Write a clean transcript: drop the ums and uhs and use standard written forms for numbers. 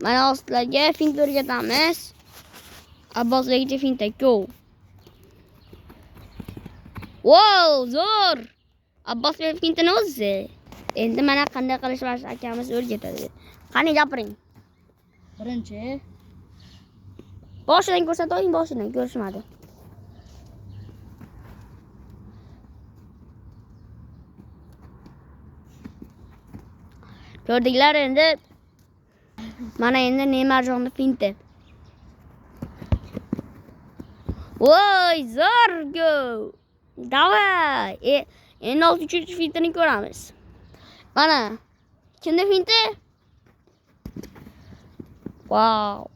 Mana sizlarga fint o'rgatamiz. Abboslarga finta go. Wow, zo'r. Abboslar fintini o'zi. Endi mana qanday qilish Rashid akamiz o'rgatadi. Qani gapiring. Birinchi Boshidan ko'rsatoying, boshidan ko'rishmadi. Ko'rdinglar endi. Mana endi Neymarjonni finti. Voy, zo'r go. Davay. Endi 3-chi fintini ko'ramiz. Mana kimda finti? Wow.